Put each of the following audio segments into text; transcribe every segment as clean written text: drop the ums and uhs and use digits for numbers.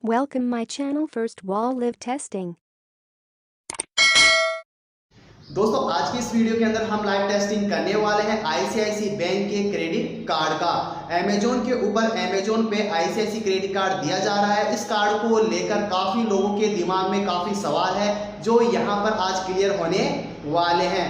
Welcome my channel first wall live testing। दोस्तों आज की इस वीडियो के अंदर हम लाइव टेस्टिंग करने वाले हैं आईसीआईसी बैंक के क्रेडिट कार्ड का। अमेजोन के ऊपर अमेजोन पे आईसीआईसी क्रेडिट कार्ड दिया जा रहा है। इस कार्ड को लेकर काफी लोगों के दिमाग में काफी सवाल है जो यहां पर आज क्लियर होने वाले हैं।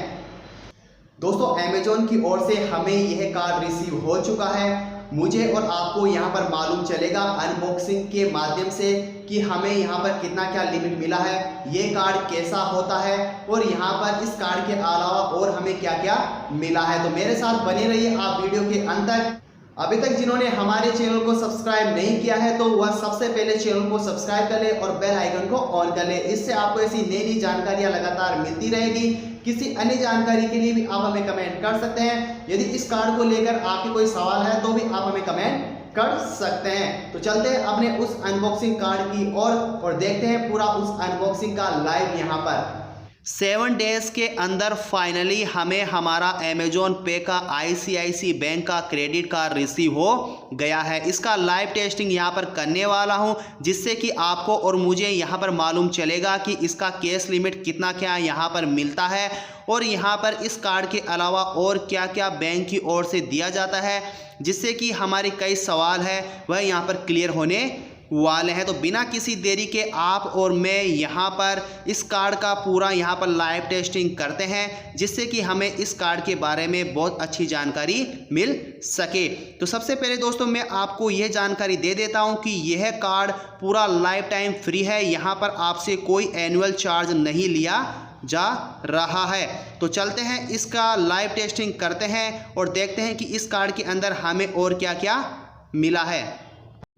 दोस्तों अमेजोन की ओर से हमें यह कार्ड रिसीव हो चुका है। मुझे और आपको यहाँ पर मालूम चलेगा अनबॉक्सिंग के माध्यम से कि हमें यहाँ पर कितना क्या लिमिट मिला है, ये कार्ड कैसा होता है और यहाँ पर इस कार्ड के अलावा और हमें क्या क्या मिला है। तो मेरे साथ बने रहिए आप वीडियो के अंत तक। अभी तक जिन्होंने हमारे चैनल को सब्सक्राइब नहीं किया है तो वह सबसे पहले चैनल को सब्सक्राइब कर ले और बेल आइकन को ऑन कर ले। इससे आपको ऐसी नई नई जानकारियां लगातार मिलती रहेगी। किसी अन्य जानकारी के लिए भी आप हमें कमेंट कर सकते हैं। यदि इस कार्ड को लेकर आपके कोई सवाल है तो भी आप हमें कमेंट कर सकते हैं। तो चलते हैं अपने उस अनबॉक्सिंग कार्ड की ओर और देखते हैं पूरा उस अनबॉक्सिंग का लाइव यहाँ पर। 7 डेज के अंदर फाइनली हमें हमारा अमेजोन पे का आईसीआईसी बैंक का क्रेडिट कार्ड रिसीव हो गया है। इसका लाइव टेस्टिंग यहाँ पर करने वाला हूँ जिससे कि आपको और मुझे यहाँ पर मालूम चलेगा कि इसका कैश लिमिट कितना क्या यहाँ पर मिलता है और यहाँ पर इस कार्ड के अलावा और क्या क्या बैंक की ओर से दिया जाता है, जिससे कि हमारे कई सवाल है वह यहाँ पर क्लियर होने वाले हैं। तो बिना किसी देरी के आप और मैं यहाँ पर इस कार्ड का पूरा यहाँ पर लाइव टेस्टिंग करते हैं जिससे कि हमें इस कार्ड के बारे में बहुत अच्छी जानकारी मिल सके। तो सबसे पहले दोस्तों मैं आपको यह जानकारी दे देता हूँ कि यह कार्ड पूरा लाइफ टाइम फ्री है। यहाँ पर आपसे कोई एनुअल चार्ज नहीं लिया जा रहा है। तो चलते हैं इसका लाइव टेस्टिंग करते हैं और देखते हैं कि इस कार्ड के अंदर हमें और क्या क्या मिला है।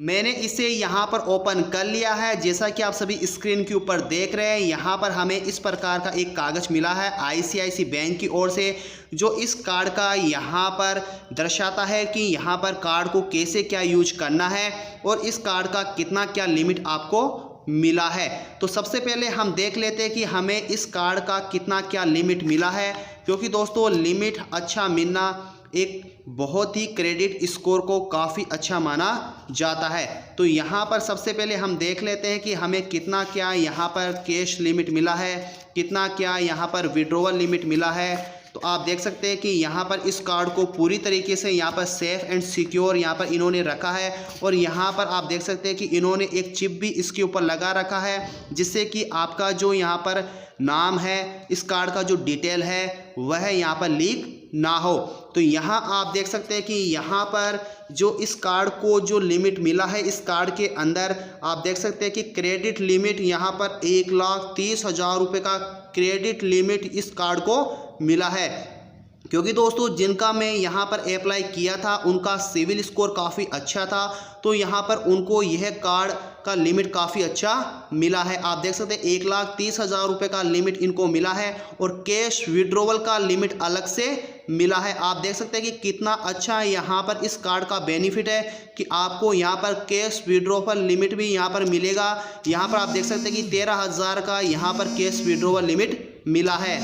मैंने इसे यहाँ पर ओपन कर लिया है। जैसा कि आप सभी स्क्रीन के ऊपर देख रहे हैं यहाँ पर हमें इस प्रकार का एक कागज़ मिला है आईसीआईसी बैंक की ओर से, जो इस कार्ड का यहाँ पर दर्शाता है कि यहाँ पर कार्ड को कैसे क्या यूज करना है और इस कार्ड का कितना क्या लिमिट आपको मिला है। तो सबसे पहले हम देख लेते हैं कि हमें इस कार्ड का कितना क्या लिमिट मिला है, क्योंकि दोस्तों लिमिट अच्छा मिलना एक बहुत ही क्रेडिट स्कोर को काफ़ी अच्छा माना जाता है। तो यहाँ पर सबसे पहले हम देख लेते हैं कि हमें कितना क्या यहाँ पर कैश लिमिट मिला है, कितना क्या यहाँ पर विड्रॉवल लिमिट मिला है। तो आप देख सकते हैं कि यहाँ पर इस कार्ड को पूरी तरीके से यहाँ पर सेफ़ एंड सिक्योर यहाँ पर इन्होंने रखा है और यहाँ पर आप देख सकते हैं कि इन्होंने एक चिप भी इसके ऊपर लगा रखा है जिससे कि आपका जो यहाँ पर नाम है, इस कार्ड का जो डिटेल है वह यहाँ पर लीक ना हो। तो यहाँ आप देख सकते हैं कि यहाँ पर जो इस कार्ड को जो लिमिट मिला है, इस कार्ड के अंदर आप देख सकते हैं कि क्रेडिट लिमिट यहाँ पर 1,30,000 रुपये का क्रेडिट लिमिट इस कार्ड को मिला है। क्योंकि दोस्तों जिनका मैं यहाँ पर अप्लाई किया था उनका सिविल स्कोर काफ़ी अच्छा था, तो यहाँ पर उनको यह कार्ड का लिमिट काफ़ी अच्छा मिला है। आप देख सकते हैं 1,30,000 रुपये का लिमिट इनको मिला है और कैश विड्रॉवल का लिमिट अलग से मिला है। आप देख सकते हैं कि कितना अच्छा यहाँ पर इस कार्ड का बेनिफिट है कि आपको यहाँ पर कैश विड्रॉवल लिमिट भी यहाँ पर मिलेगा। यहाँ पर आप देख सकते हैं कि 13,000 का यहाँ पर कैश विड्रॉवल लिमिट मिला है।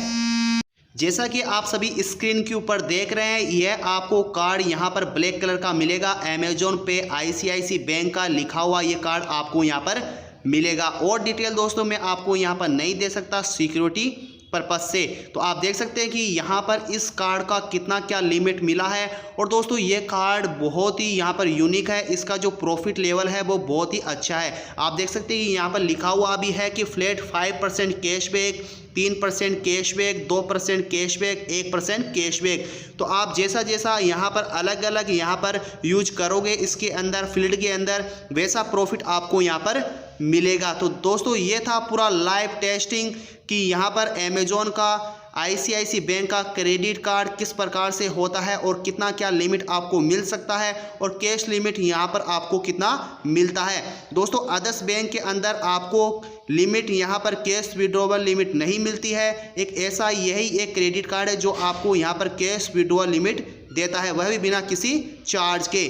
जैसा कि आप सभी स्क्रीन के ऊपर देख रहे हैं यह आपको कार्ड यहाँ पर ब्लैक कलर का मिलेगा। अमेजोन पे आईसीआईसी बैंक का लिखा हुआ ये कार्ड आपको यहाँ पर मिलेगा। और डिटेल दोस्तों मैं आपको यहाँ पर नहीं दे सकता सिक्योरिटी पर्पज से। तो आप देख सकते हैं कि यहाँ पर इस कार्ड का कितना क्या लिमिट मिला है। और दोस्तों ये कार्ड बहुत ही यहाँ पर यूनिक है, इसका जो प्रॉफिट लेवल है वो बहुत ही अच्छा है। आप देख सकते हैं कि यहाँ पर लिखा हुआ भी है कि flat 5% cashback, 3% cashback, 2% cashback, 1% cashback. तो आप जैसा जैसा यहाँ पर अलग अलग यहाँ पर यूज करोगे इसके अंदर फील्ड के अंदर, वैसा प्रॉफिट आपको यहाँ पर मिलेगा। तो दोस्तों ये था पूरा लाइव टेस्टिंग कि यहाँ पर अमेजोन का आईसीआईसी बैंक का क्रेडिट कार्ड किस प्रकार से होता है और कितना क्या लिमिट आपको मिल सकता है और कैश लिमिट यहाँ पर आपको कितना मिलता है। दोस्तों अदर्स बैंक के अंदर आपको लिमिट यहाँ पर कैश विड्रॉवल लिमिट नहीं मिलती है। एक ऐसा यही एक क्रेडिट कार्ड है जो आपको यहाँ पर कैश विड्रॉवल लिमिट देता है, वह भी बिना किसी चार्ज के।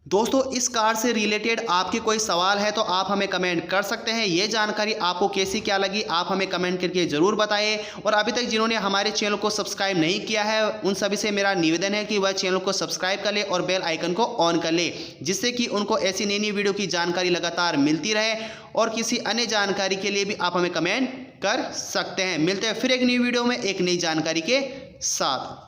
दोस्तों इस कार्ड से रिलेटेड आपके कोई सवाल है तो आप हमें कमेंट कर सकते हैं। ये जानकारी आपको कैसी क्या लगी आप हमें कमेंट करके ज़रूर बताइए। और अभी तक जिन्होंने हमारे चैनल को सब्सक्राइब नहीं किया है उन सभी से मेरा निवेदन है कि वह चैनल को सब्सक्राइब कर ले और बेल आइकन को ऑन कर ले, जिससे कि उनको ऐसी नई नई वीडियो की जानकारी लगातार मिलती रहे। और किसी अन्य जानकारी के लिए भी आप हमें कमेंट कर सकते हैं। मिलते हैं फिर एक नई वीडियो में एक नई जानकारी के साथ।